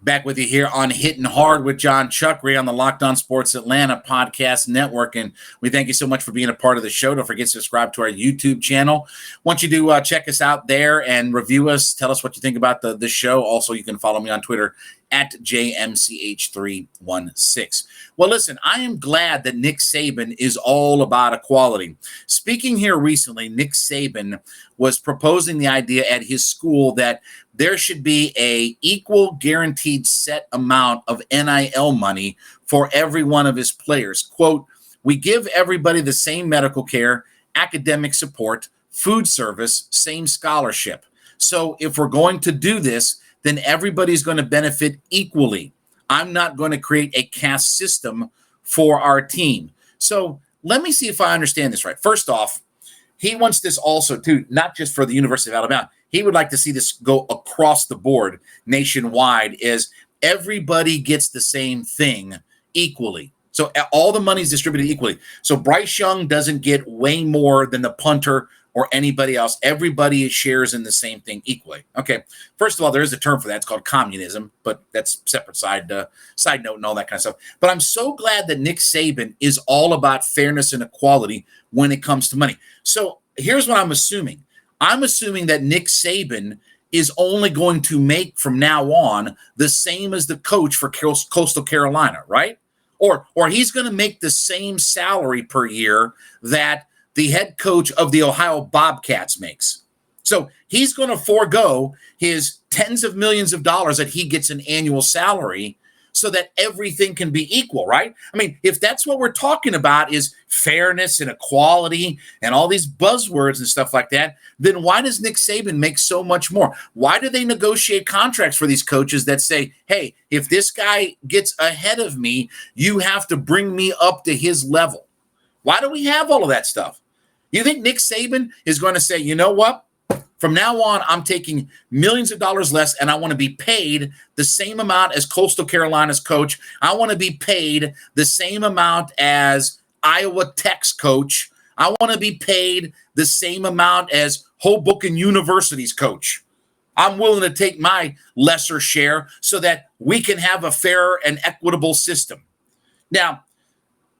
Back with you here on Hitting Hard with Jon Chuckery on the Locked On Sports Atlanta podcast network. And we thank you so much for being a part of the show. Don't forget to subscribe to our YouTube channel. Once you do, check us out there and review us. Tell us what you think about the show. Also, you can follow me on Twitter at JMCH316. Well, listen, I am glad that Nick Saban is all about equality. Speaking here recently, Nick Saban was proposing the idea at his school that there should be a equal guaranteed set amount of NIL money for every one of his players. Quote, we give everybody the same medical care, academic support, food service, same scholarship. So if we're going to do this, then everybody's going to benefit equally. I'm not going to create a caste system for our team. So let me see if I understand this right. First off, he wants this also too, not just for the University of Alabama. He would like to see this go across the board nationwide, is everybody gets the same thing equally. So all the money is distributed equally. So Bryce Young doesn't get way more than the punter or anybody else. Everybody shares in the same thing equally. Okay. First of all, there is a term for that. It's called communism, but that's separate side note and all that kind of stuff. But I'm so glad that Nick Saban is all about fairness and equality when it comes to money. So here's what I'm assuming. I'm assuming that Nick Saban is only going to make from now on the same as the coach for Coastal Carolina, right? Or he's going to make the same salary per year that the head coach of the Ohio Bobcats makes. So he's going to forego his tens of millions of dollars that he gets an annual salary so that everything can be equal, right? I mean, if that's what we're talking about is fairness and equality and all these buzzwords and stuff like that, then why does Nick Saban make so much more? Why do they negotiate contracts for these coaches that say, hey, if this guy gets ahead of me, you have to bring me up to his level? Why do we have all of that stuff? You think Nick Saban is going to say, you know what? From now on, I'm taking millions of dollars less, and I want to be paid the same amount as Coastal Carolina's coach. I want to be paid the same amount as Iowa Tech's coach. I want to be paid the same amount as Hoboken University's coach. I'm willing to take my lesser share so that we can have a fair and equitable system. Now,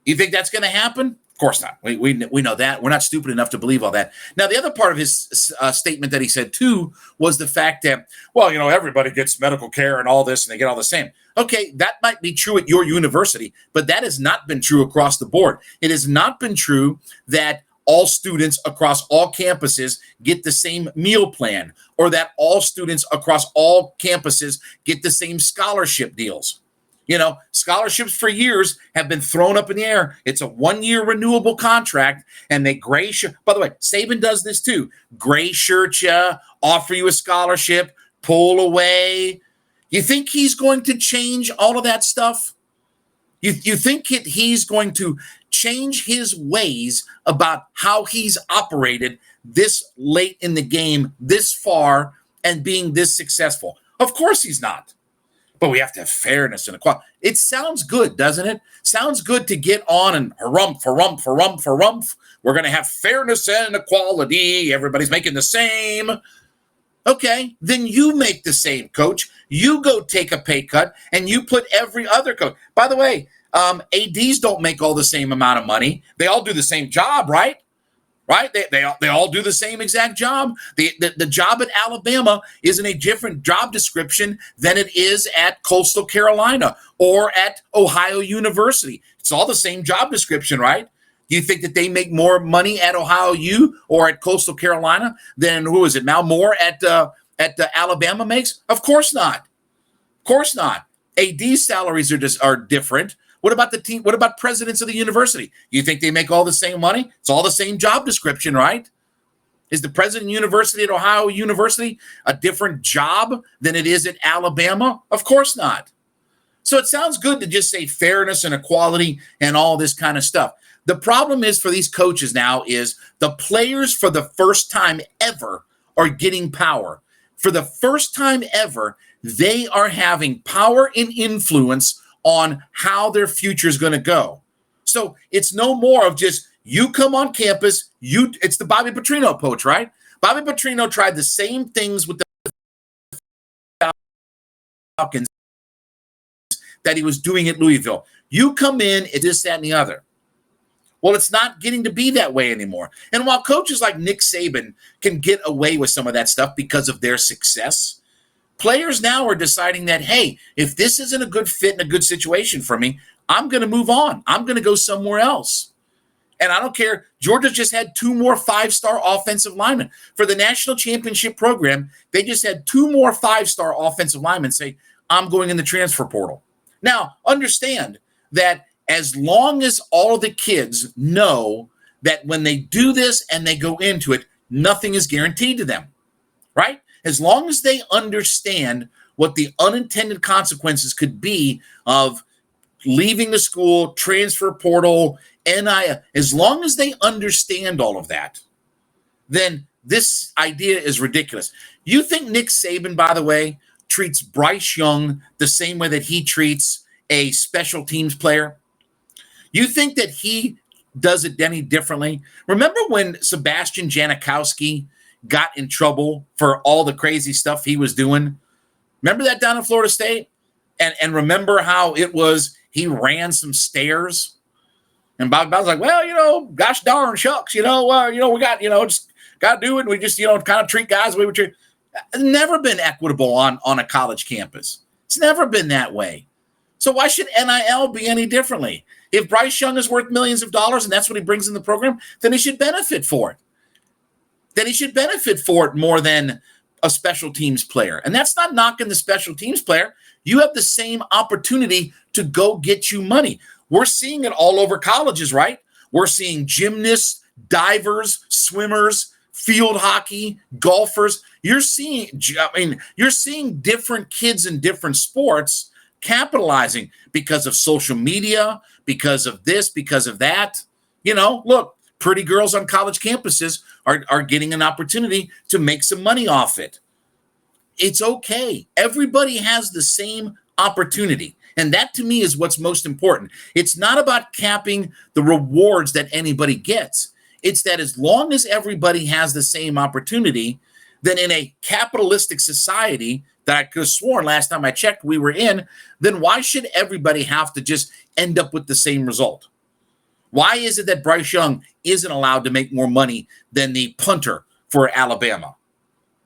you think that's going to happen? Of course not. We know that. We're not stupid enough to believe all that. Now, the other part of his statement that he said, too, was the fact that, well, you know, everybody gets medical care and all this, and they get all the same. Okay, that might be true at your university, but that has not been true across the board. It has not been true that all students across all campuses get the same meal plan, or that all students across all campuses get the same scholarship deals. You know, scholarships for years have been thrown up in the air. It's a 1-year renewable contract, and they gray shirt. By the way, Saban does this too. Gray shirt you, offer you a scholarship, pull away. You think he's going to change all of that stuff? You think he's going to change his ways about how he's operated this late in the game, this far, and being this successful? Of course he's not. But we have to have fairness and equality. It sounds good, doesn't it? Sounds good to get on and harumph. We're going to have fairness and equality. Everybody's making the same. Okay, then you make the same, coach. You go take a pay cut, and you put every other coach. By the way, ADs don't make all the same amount of money. They all do the same job, right? Right? They all do the same exact job. The job at Alabama isn't a different job description than it is at Coastal Carolina or at Ohio University. It's all the same job description, right? Do you think that they make more money at Ohio U or at Coastal Carolina than Mal Moore at Alabama makes? Of course not. Of course not. AD salaries are different. What about the team? What about presidents of the university? You think they make all the same money? It's all the same job description, right? Is the president of university at Ohio University a different job than it is at Alabama? Of course not. So it sounds good to just say fairness and equality and all this kind of stuff. The problem is for these coaches now is the players for the first time ever are getting power. For the first time ever, they are having power and influence on how their future is going to go. So it's no more of just you come on campus, it's the Bobby Petrino approach, right? Bobby Petrino tried the same things with the Falcons that he was doing at Louisville. You come in, it's this, that, and the other. Well, it's not getting to be that way anymore. And while coaches like Nick Saban can get away with some of that stuff because of their success, players now are deciding that, hey, if this isn't a good fit and a good situation for me, I'm going to move on. I'm going to go somewhere else. And I don't care. Georgia just had 2 more 5-star offensive linemen. For the national championship program, they just had 2 more 5-star offensive linemen say, I'm going in the transfer portal. Now, understand that as long as all of the kids know that when they do this and they go into it, nothing is guaranteed to them, right? As long as they understand what the unintended consequences could be of leaving the school, transfer portal, NIL, as long as they understand all of that, then this idea is ridiculous. You think Nick Saban, by the way, treats Bryce Young the same way that he treats a special teams player? You think that he does it any differently? Remember when Sebastian Janikowski got in trouble for all the crazy stuff he was doing? Remember that down in Florida State? And remember how it was he ran some stairs? And Bob was like, well, gosh darn shucks, we got, just got to do it. And we just, kind of treat guys the way we treat. It's never been equitable on a college campus. It's never been that way. So why should NIL be any differently? If Bryce Young is worth millions of dollars and that's what he brings in the program, then he should benefit for it. Then he should benefit for it more than a special teams player. And that's not knocking the special teams player. You have the same opportunity to go get you money. We're seeing it all over colleges, right? We're seeing gymnasts, divers, swimmers, field hockey, golfers. You're seeing different kids in different sports capitalizing because of social media, because of this, because of that. Look, pretty girls on college campuses are getting an opportunity to make some money off it. It's okay. Everybody has the same opportunity. And that, to me, is what's most important. It's not about capping the rewards that anybody gets. It's that as long as everybody has the same opportunity, then in a capitalistic society that I could have sworn last time I checked we were in, then why should everybody have to just end up with the same result? Why is it that Bryce Young isn't allowed to make more money than the punter for Alabama?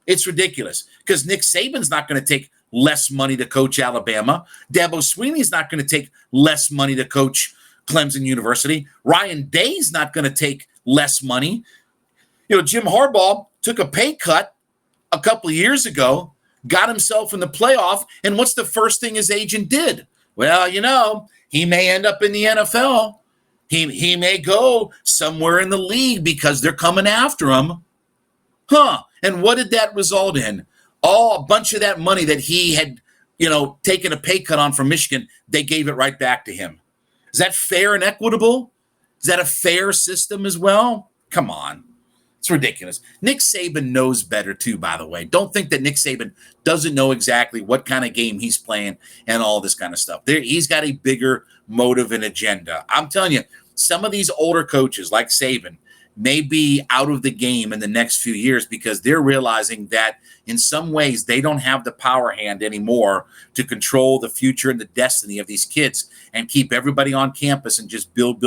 It's ridiculous because Nick Saban's not going to take less money to coach Alabama. Dabo Swinney's not going to take less money to coach Clemson University. Ryan Day's not going to take less money. Jim Harbaugh took a pay cut a couple of years ago, got himself in the playoff, and what's the first thing his agent did? Well, he may end up in the NFL. He may go somewhere in the league because they're coming after him. And what did that result in? A bunch of that money that he had, taken a pay cut on from Michigan, they gave it right back to him. Is that fair and equitable? Is that a fair system as well? Come on. It's ridiculous. Nick Saban knows better too, by the way. Don't think that Nick Saban doesn't know exactly what kind of game he's playing and all this kind of stuff. He's got a bigger motive and agenda. I'm telling you, some of these older coaches like Saban may be out of the game in the next few years because they're realizing that in some ways they don't have the power hand anymore to control the future and the destiny of these kids and keep everybody on campus and just build.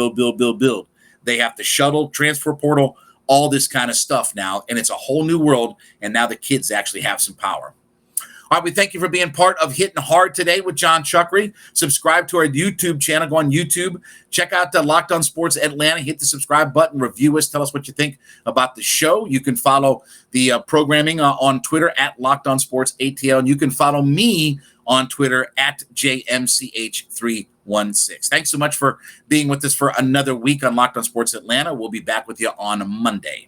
They have to shuttle, transfer portal, all this kind of stuff now, and it's a whole new world, and now the kids actually have some power. All right, we thank you for being part of Hitting Hard today with Jon Chuckery. Subscribe to our YouTube channel. Go on YouTube. Check out Locked On Sports Atlanta. Hit the subscribe button. Review us. Tell us what you think about the show. You can follow the programming on Twitter at Locked On Sports ATL, and you can follow me on Twitter at JMCH316. Thanks so much for being with us for another week on Locked On Sports Atlanta. We'll be back with you on Monday.